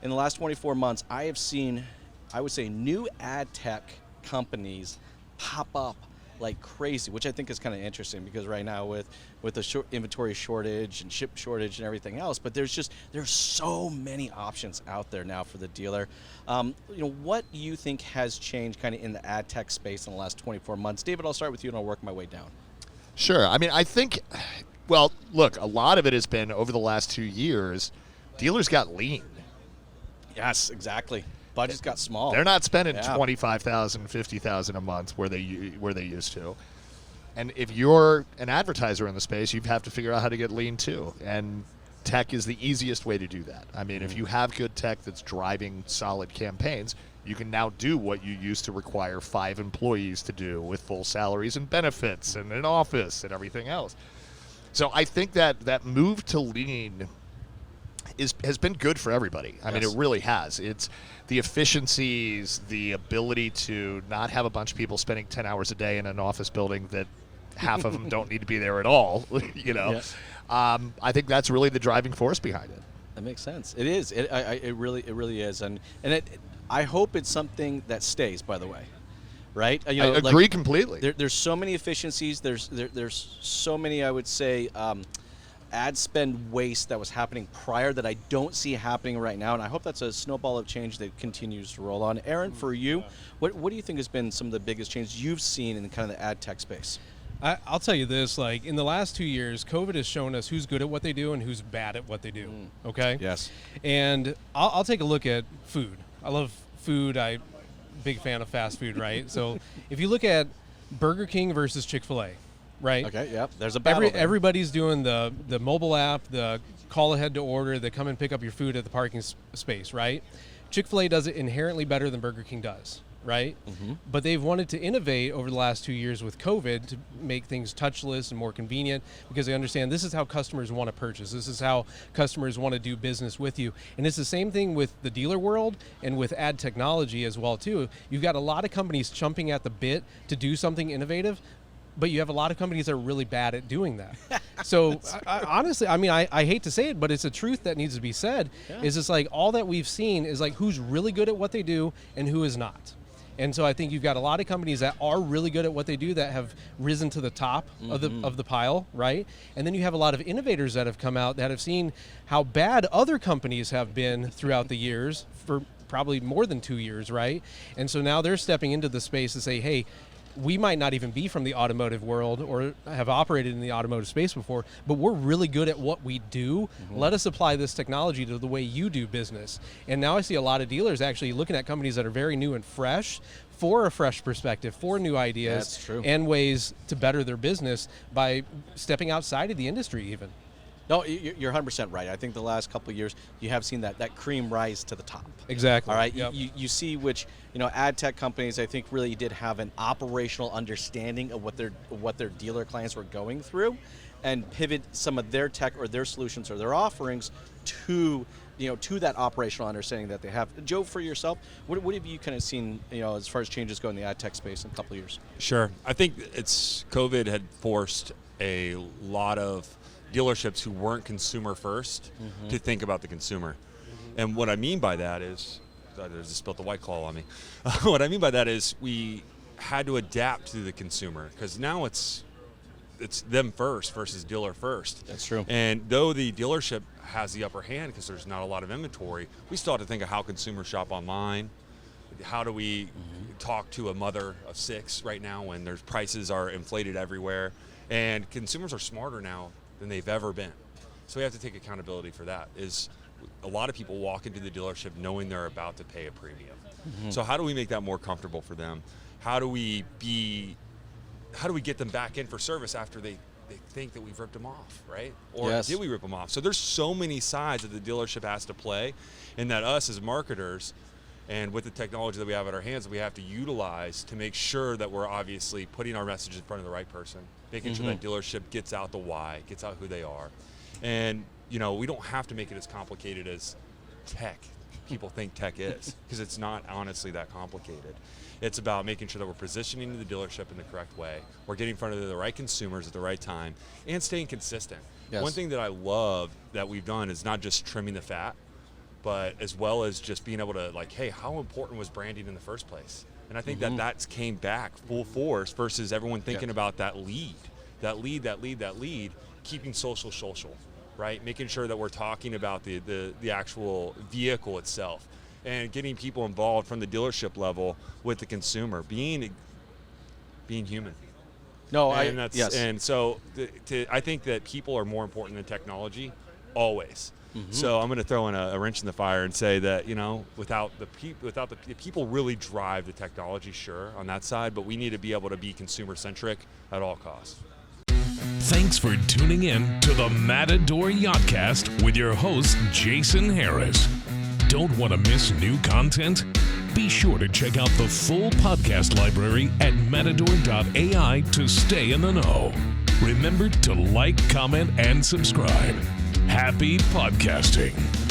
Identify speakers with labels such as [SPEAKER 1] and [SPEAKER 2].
[SPEAKER 1] in the last 24 months, I have seen, I would say, new ad tech companies pop up like crazy, which I think is kind of interesting because right now with the inventory shortage and chip shortage and everything else, but there's so many options out there now for the dealer. What do you think has changed kind of in the ad tech space in the last 24 months? David, I'll start with you and I'll work my way down.
[SPEAKER 2] Sure. I mean, I think, well, look, a lot of it has been over the last 2 years, dealers got lean.
[SPEAKER 1] Yes, exactly. Budgets got small.
[SPEAKER 2] They're not spending $25,000, $50,000 a month where they used to. And if you're an advertiser in the space, you have to figure out how to get lean too. And tech is the easiest way to do that. I mean, if you have good tech that's driving solid campaigns, you can now do what you used to require 5 employees to do with full salaries and benefits and an office and everything else. So I think that move to lean has been good for everybody. I mean, it really has. It's the efficiencies, the ability to not have a bunch of people spending 10 hours a day in an office building that half of them don't need to be there at all, I think that's really the driving force behind it.
[SPEAKER 1] That makes sense. It is. It really is. And I hope it's something that stays, by the way. Right?
[SPEAKER 2] I agree completely.
[SPEAKER 1] There's so many efficiencies. There's so many, I would say, ad spend waste that was happening prior that I don't see happening right now, and I hope that's a snowball of change that continues to roll on. Aaron, for you, what do you think has been some of the biggest changes you've seen in kind of the ad tech space?
[SPEAKER 3] I'll tell you this, like in the last 2 years, COVID has shown us who's good at what they do and who's bad at what they do, okay?
[SPEAKER 1] Yes.
[SPEAKER 3] And I'll take a look at food. I love food. I'm a big fan of fast food, right? So if you look at Burger King versus Chick-fil-A, right?
[SPEAKER 1] Okay, yep. There's a battle there.
[SPEAKER 3] Everybody's doing the mobile app, the call ahead to order, they come and pick up your food at the parking space, right? Chick-fil-A does it inherently better than Burger King does, right? Mm-hmm. But they've wanted to innovate over the last 2 years with COVID to make things touchless and more convenient because they understand this is how customers want to purchase. This is how customers want to do business with you. And it's the same thing with the dealer world and with ad technology as well, too. You've got a lot of companies chomping at the bit to do something innovative, but you have a lot of companies that are really bad at doing that. So honestly, I mean, I hate to say it, but it's a truth that needs to be said, is it's like all that we've seen is like who's really good at what they do and who is not. And so I think you've got a lot of companies that are really good at what they do that have risen to the top of the pile, right? And then you have a lot of innovators that have come out that have seen how bad other companies have been throughout the years for probably more than 2 years, right? And so now they're stepping into the space to say, hey, we might not even be from the automotive world or have operated in the automotive space before, but we're really good at what we do. Let us apply this technology to the way you do business. And now I see a lot of dealers actually looking at companies that are very new and fresh for a fresh perspective, for new ideas and ways to better their business by stepping outside of the industry even.
[SPEAKER 1] No, you're 100% right. I think the last couple of years, you have seen that cream rise to the top.
[SPEAKER 3] Exactly.
[SPEAKER 1] All right.
[SPEAKER 3] Yep.
[SPEAKER 1] You see which, ad tech companies, I think, really did have an operational understanding of what their dealer clients were going through, and pivot some of their tech or their solutions or their offerings to that operational understanding that they have. Joe, for yourself, what have you kind of seen, as far as changes go in the ad tech space in a couple of years?
[SPEAKER 4] Sure. I think COVID had forced a lot of dealerships who weren't consumer first to think about the consumer. And what I mean by that is, I just spilled the White Claw on me. What I mean by that is we had to adapt to the consumer because now it's them first versus dealer first.
[SPEAKER 1] That's true.
[SPEAKER 4] And though the dealership has the upper hand because there's not a lot of inventory, we still have to think of how consumers shop online. How do we talk to a mother of 6 right now when their prices are inflated everywhere? And consumers are smarter now than they've ever been. So we have to take accountability for that. Is a lot of people walk into the dealership knowing they're about to pay a premium. So how do we make that more comfortable for them? How do we get them back in for service after they think that we've ripped them off, right? Or did we rip them off? So there's so many sides that the dealership has to play, and that us as marketers and with the technology that we have at our hands, we have to utilize to make sure that we're obviously putting our message in front of the right person, making sure that dealership gets out the why, gets out who they are. And, we don't have to make it as complicated as tech. People think tech is, because it's not honestly that complicated. It's about making sure that we're positioning the dealership in the correct way. We're getting in front of the right consumers at the right time and staying consistent.
[SPEAKER 1] Yes.
[SPEAKER 4] One thing that I love that we've done is not just trimming the fat, but as well as just being able to like, hey, how important was branding in the first place? And I think that that's came back full force versus everyone thinking about that lead, keeping social, right? Making sure that we're talking about the actual vehicle itself and getting people involved from the dealership level with the consumer, being human.
[SPEAKER 1] No,
[SPEAKER 4] And so I think that people are more important than technology, always. So I'm going to throw in a wrench in the fire and say that, without the people really drive the technology, sure, on that side, but we need to be able to be consumer centric at all costs.
[SPEAKER 5] Thanks for tuning in to the Matador Yachtcast with your host, Jason Harris. Don't want to miss new content? Be sure to check out the full podcast library at matador.ai to stay in the know. Remember to like, comment, and subscribe. Happy podcasting.